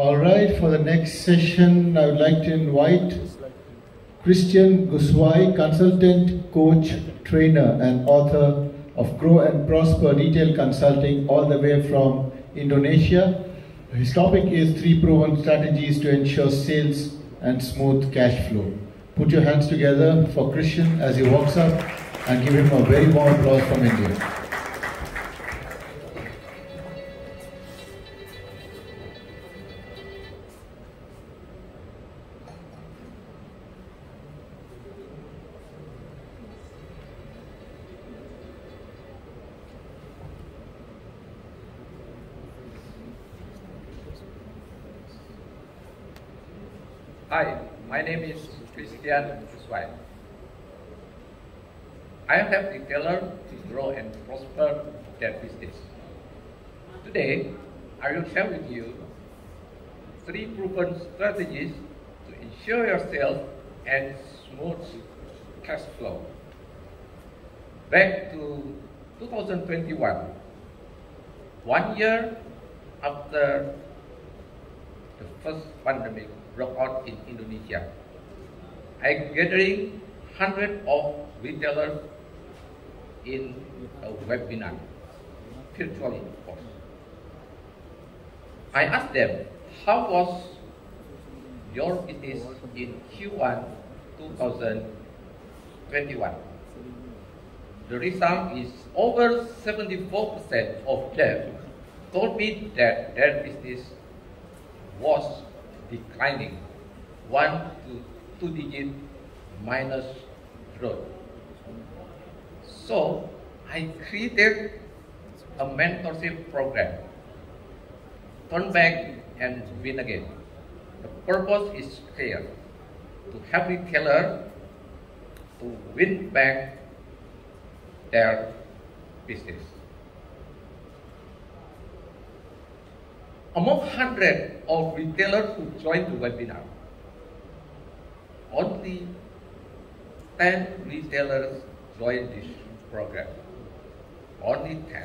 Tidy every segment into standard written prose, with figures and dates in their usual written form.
All right, for the next session, I would like to invite Christian Guswai, consultant, coach, trainer, and author of Grow and Prosper Retail Consulting, all the way from Indonesia. His topic is 3 proven strategies to ensure sales and smooth cash flow. Put your hands together for Christian as he walks up and give him a very warm applause from India. Hi, my name is Christian Guswai. I am help retailer to grow and prosper their business. Today, I will share with you 3 proven strategies to ensure your sales and smooth cash flow. Back to 2021, 1 year after the first pandemic broke out in Indonesia, I gathering hundreds of retailers in a webinar, virtually of course. I asked them, how was your business in Q1 2021? The result is over 74% of them told me that their business was declining, 1 to 2 digit minus growth. So I created a mentorship program, Turn Back and Win Again. The purpose is clear, to help retailers to win back their business. Among hundreds of retailers who joined the webinar, only 10 retailers joined this program. Only 10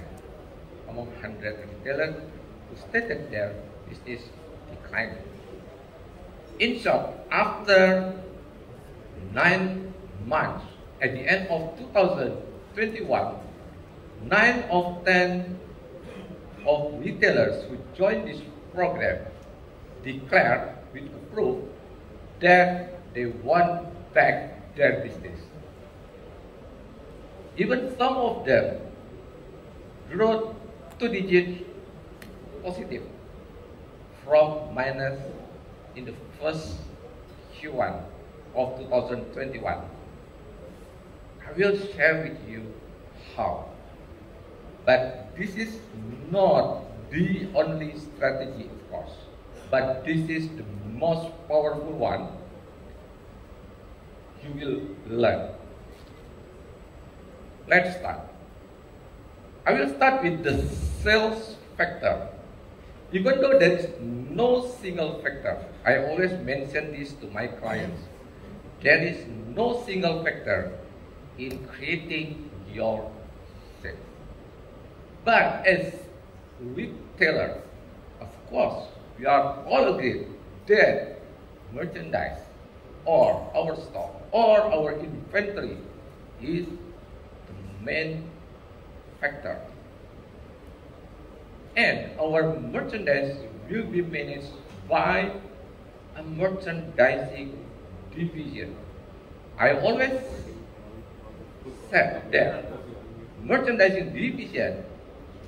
among 100 retailers who stated their business declined. In short, after 9 months, at the end of 2021, 9 of 10 of retailers who joined this program declared with proof that they won back their business. Even some of them grew 2 digits positive from minus in the first Q1 of 2021. I will share with you how. But this is not the only strategy, of course, but this is the most powerful one you will learn. Let's start. I will start with the sales factor. Even though there is no single factor, I always mention this to my clients. There is no single factor in creating your sales. But as retailer, of course, we are all agreed that merchandise or our stock or our inventory is the main factor. And our merchandise will be managed by a merchandising division. I always said that merchandising division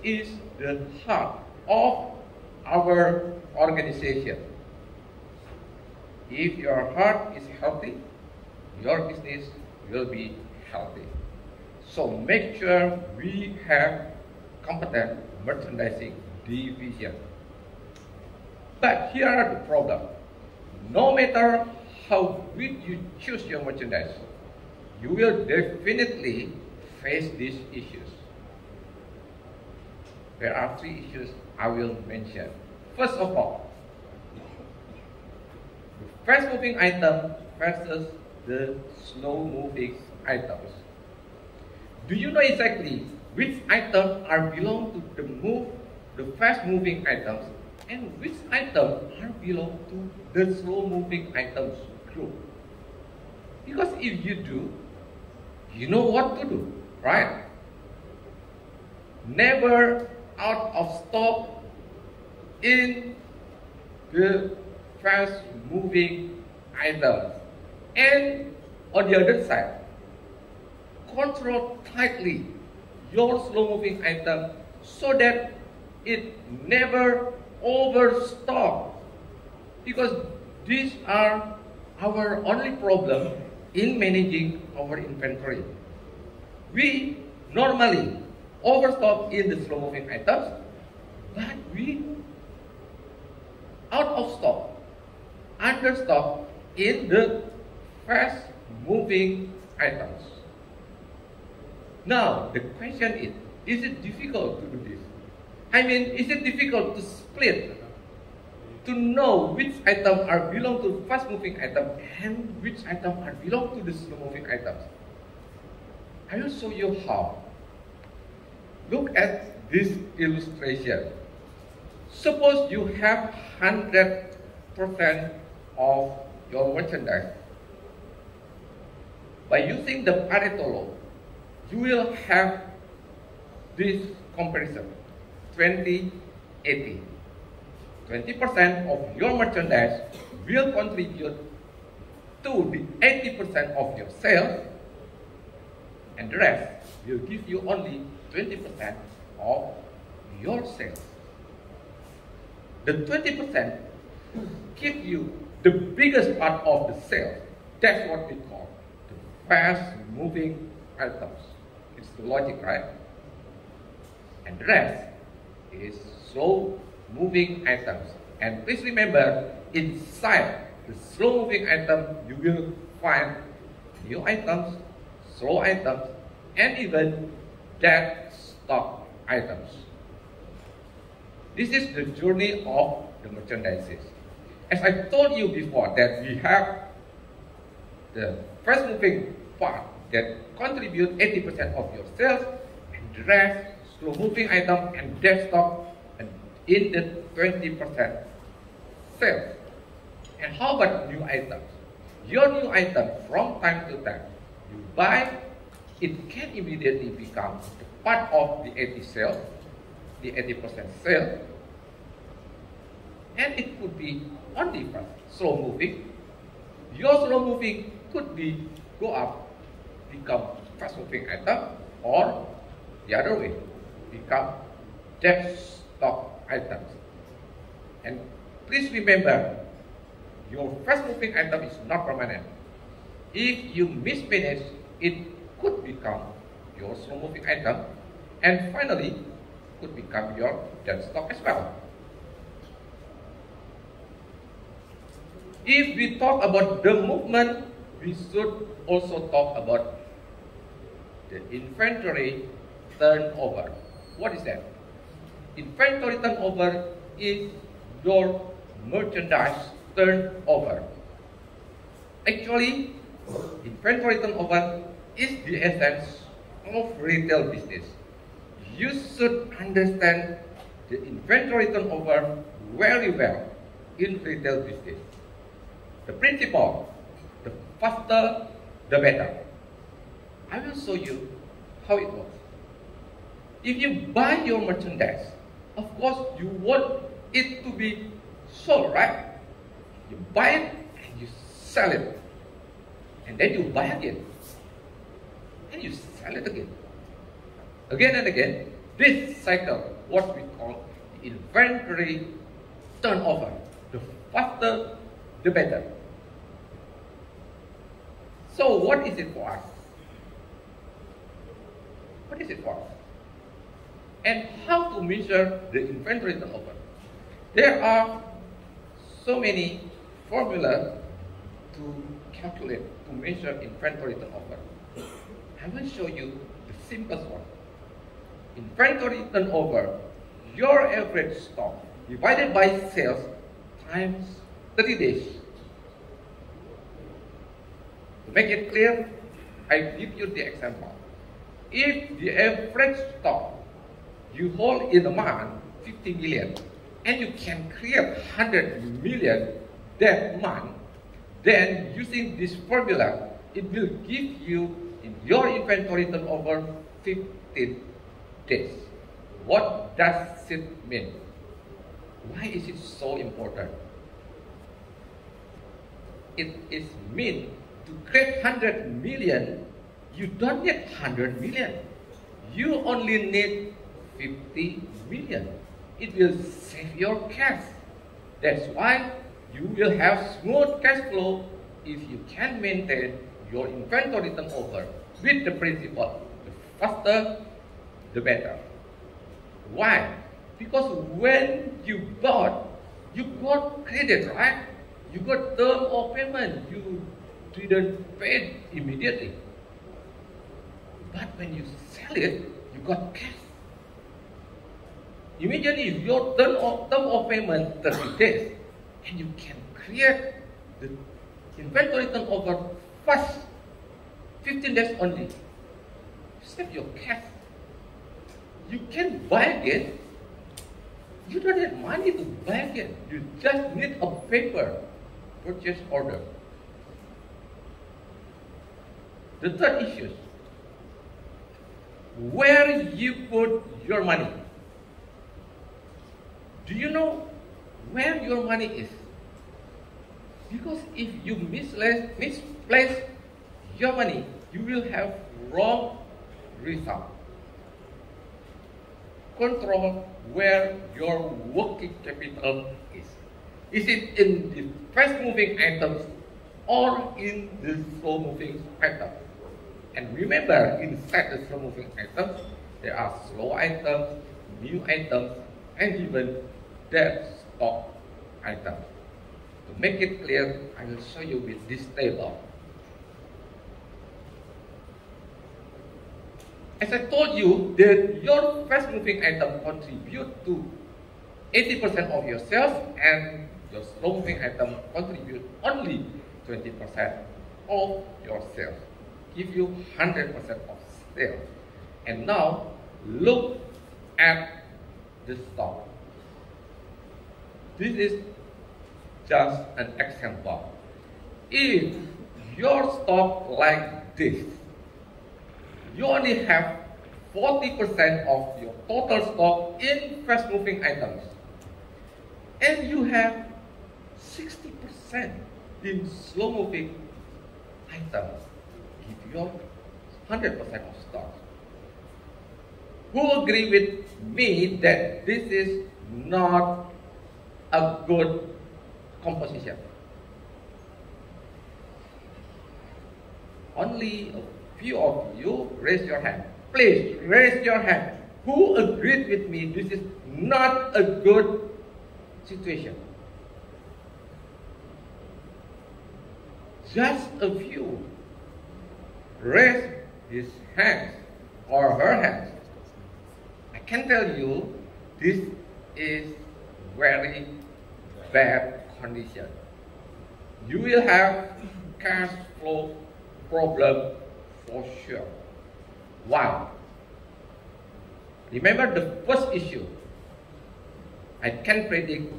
is the heart of our organization. If your heart is healthy, your business will be healthy. So make sure we have competent merchandising division. But here are the problem. No matter how good you choose your merchandise, you will definitely face these issues. There are 3 issues I will mention. First of all, the fast-moving item versus the slow-moving items. Do you know exactly which items are belong to the fast-moving items and which items are belong to the slow-moving items group. Because if you do, you know what to do, right? Never out of stock in the fast-moving items. And on the other side, control tightly your slow-moving item so that it never overstock, because these are our only problem in managing our inventory. We normally overstock in the slow-moving items, but we out of stock, understock in the fast-moving items. Now, the question is it difficult to do this? I mean, is it difficult to split, to know which items are belong to fast-moving items and which items are belong to the slow-moving items? I will show you how. Look at this illustration. Suppose you have 100% of your merchandise. By using the Pareto law, you will have this comparison, 20-80. 20% of your merchandise will contribute to the 80% of your sales, and the rest will give you only 20% of your sales. The 20% give you the biggest part of the sales. That's what we call the fast-moving items. It's the logic, right? And the rest is slow-moving items. And please remember, inside the slow-moving item, you will find new items, slow items, and even dead stock items. This is the journey of the merchandises. As I told you before, that we have the fast-moving part that contribute 80% of your sales, and the rest slow-moving item and dead stock, and in the 20% sales. And how about new items? Your new item, from time to time, you buy, it can immediately become part of the 80% sale, and it could be only fast, slow moving. Your slow moving could be go up, become fast moving item, or the other way, become dead stock items. And please remember, your fast moving item is not permanent. If you mismanage, it could become your slow moving item, and finally could become your dead stock as well. If we talk about the movement, we should also talk about the inventory turnover. What is that? Inventory turnover is your merchandise turnover. Actually, inventory turnover is the essence of retail business. You should understand the inventory turnover very well in retail business. The principle, the faster, the better. I will show you how it works. If you buy your merchandise, of course you want it to be sold, right? You buy it and you sell it. And then you buy again. And you sell it again. Again and again. This cycle, what we call the inventory turnover. The faster, the better. So what is it for us? What is it for us? And how to measure the inventory turnover? There are so many formulas to calculate, to measure inventory turnover. I will show you the simplest one. Inventory turnover, your average stock divided by sales times 30 days. To make it clear, I give you the example. If the average stock you hold in a month 50 million, and you can create 100 million that month, then using this formula, it will give you in your inventory turnover 15 days. What does it mean? Why is it so important? It is mean to create 100 million, you don't need 100 million. You only need 50 million. It will save your cash. That's why you will have smooth cash flow if you can maintain your inventory turnover with the principle, the faster, the better. Why? Because when you got credit, right? You got term of payment. You didn't pay immediately. But when you sell it, you got cash. Immediately, if your term of payment 30 days, and you can create the inventory turnover fast, 15 days only. You save your cash. You can buy again. You don't need money to buy again. You just need a paper purchase order. The third issue, where you put your money. Do you know where your money is? Because if you misplace your money, you will have wrong result. Control where your working capital is. Is it in the fast moving items or in the slow moving items? And remember, inside the slow moving items, there are slow items, new items, and even dead stock items. To make it clear, I will show you with this table. As I told you, that your fast-moving item contribute to 80% of your sales, and your slow-moving item contribute only 20% of your sales. Give you 100% of sales. And now, look at the stock. This is just an example. If your stock like this, you only have 40% of your total stock in fast-moving items, and you have 60% in slow-moving items. Give you 100% of stock. Who agree with me that this is not a good composition? Only a few of you raise your hand. Please raise your hand. Who agreed with me this is not a good situation? Just a few raise his hands or her hands. I can tell you this is very bad condition. You will have cash flow problem for sure. Why? Remember the first issue. I can predict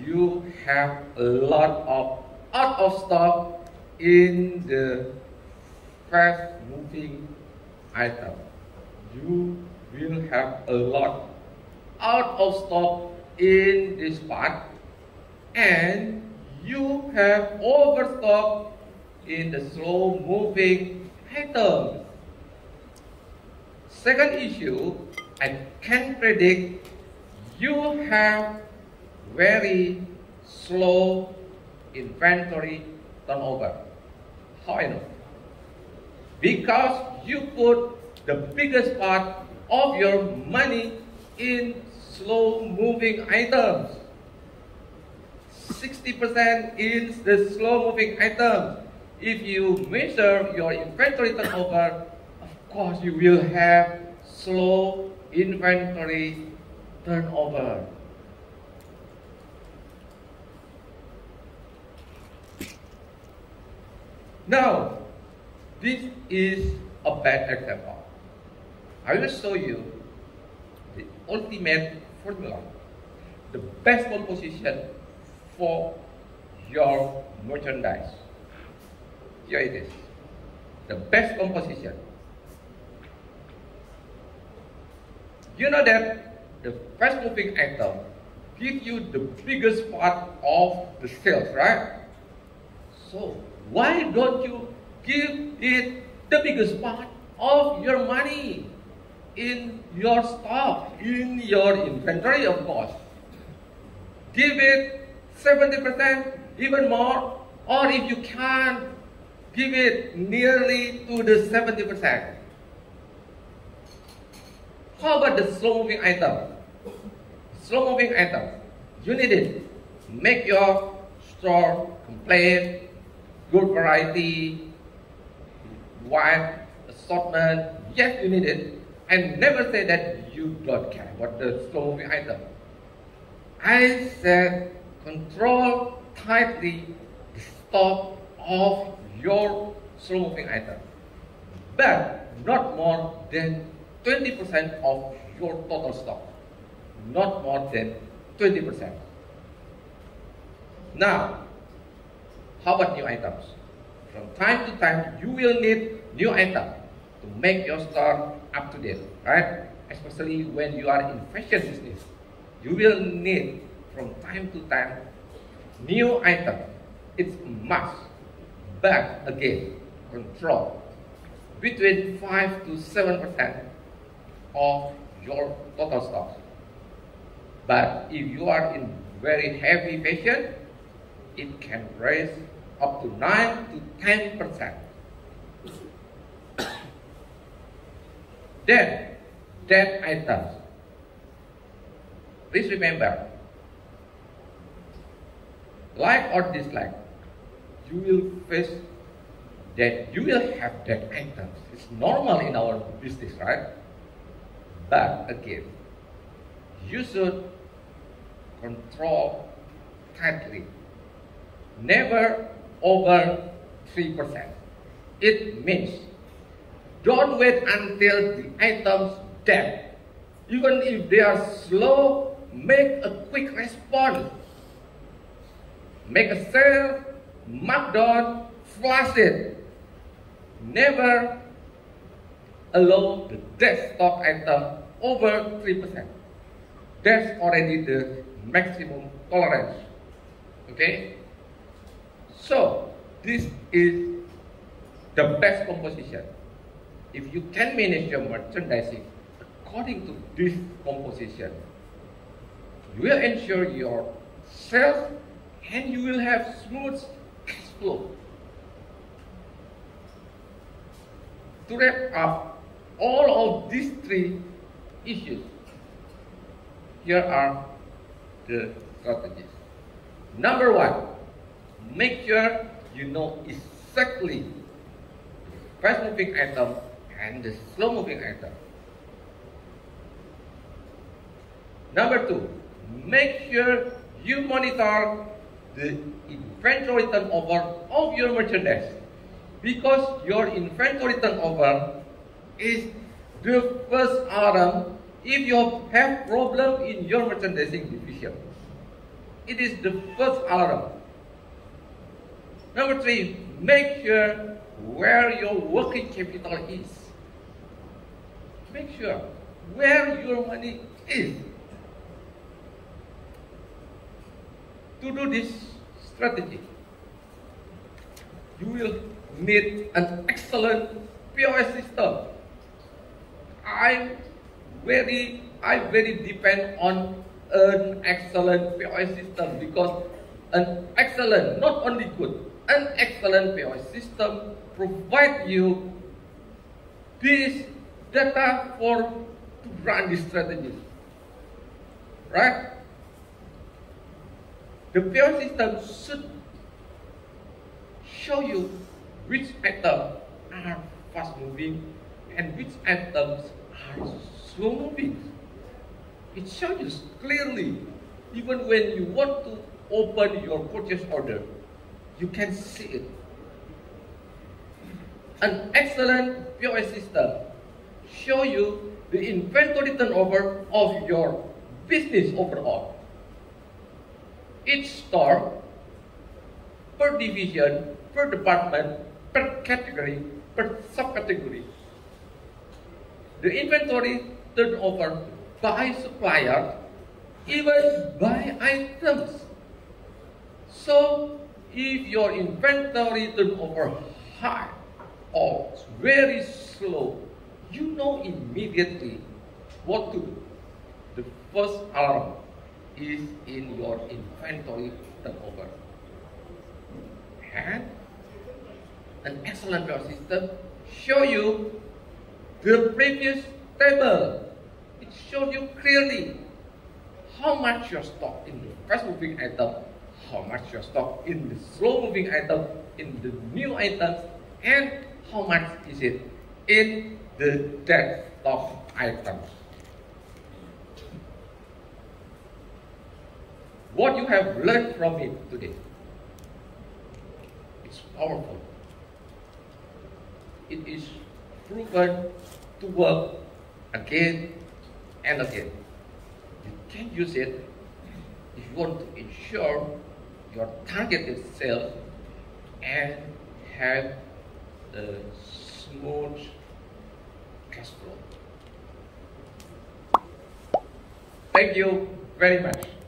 you have a lot of out of stock in the fast moving item. You will have a lot out of stock in this part, and you have overstock in the slow moving item. Second issue, I can predict you have very slow inventory turnover. How I know? Because you put the biggest part of your money in slow moving items. 60% in the slow moving items. If you measure your inventory turnover, of course you will have slow inventory turnover. Now, this is a bad example. I will show you the ultimate formula. The best composition for your merchandise. Here it is. The best composition. You know that the fast moving item gives you the biggest part of the sales, right? So why don't you give it the biggest part of your money in your stock, in your inventory, of course. Give it 70%, even more, or if you can't, give it nearly to the 70%. How about the slow-moving item? Slow-moving item, you need it. Make your store complete, good variety, wide assortment. Yes, you need it. And never say that you don't care about the slow-moving item. I said control tightly the stock of your slow-moving item, but not more than 20% of your total stock. Not more than 20%. Now, how about new items? From time to time, you will need new items to make your store up to date, right? Especially when you are in fashion business. You will need from time to time new items. It's a must. But again, control between 5 to 7% of your total stock. But if you are in very heavy fashion, it can raise up to 9 to 10%. Then, dead items. Please remember, like or dislike, you will face that you will have dead items. It's normal in our business, right? But again, you should control tightly. Never over 3%. It means don't wait until the items dead. Even if they are slow, make a quick response. Make a sale, mark down, flash it. Never allow the dead stock item over 3%. That's already the maximum tolerance. Okay? So, this is the best composition. If you can manage your merchandising according to this composition, you will ensure your sales and you will have smooth cash flow. To wrap up all of these three issues, here are the strategies. Number one, make sure you know exactly the fast-moving item and the slow-moving item. Number two, make sure you monitor the inventory turnover of your merchandise, because your inventory turnover is the first alarm if you have problem in your merchandising division. It is the first alarm. Number three, make sure where your working capital is. Make sure where your money is. To do this strategy, you will need an excellent POS system. I very depend on an excellent POS system, because an excellent, not only good, an excellent POS system provide you this data to run this strategy, right? The POS system should show you which items are fast moving and which items are slow moving. It shows you clearly. Even when you want to open your purchase order, you can see it. An excellent POS system show you the inventory turnover of your business overall. each store, per division, per department, per category, per subcategory. The inventory turnover by supplier, even by items. So if your inventory turnover high or very slow, you know immediately what to do. The first alarm is in your inventory turnover. And an excellent system show you the previous table. It shows you clearly how much your stock in the fast moving item, how much your stock in the slow moving item, in the new items, and how much is it in the dead stock items. What you have learned from it today, it's powerful. It is proven to work again and again. You can use it if you want to ensure your targeted sales and have a smooth cash flow. Thank you very much.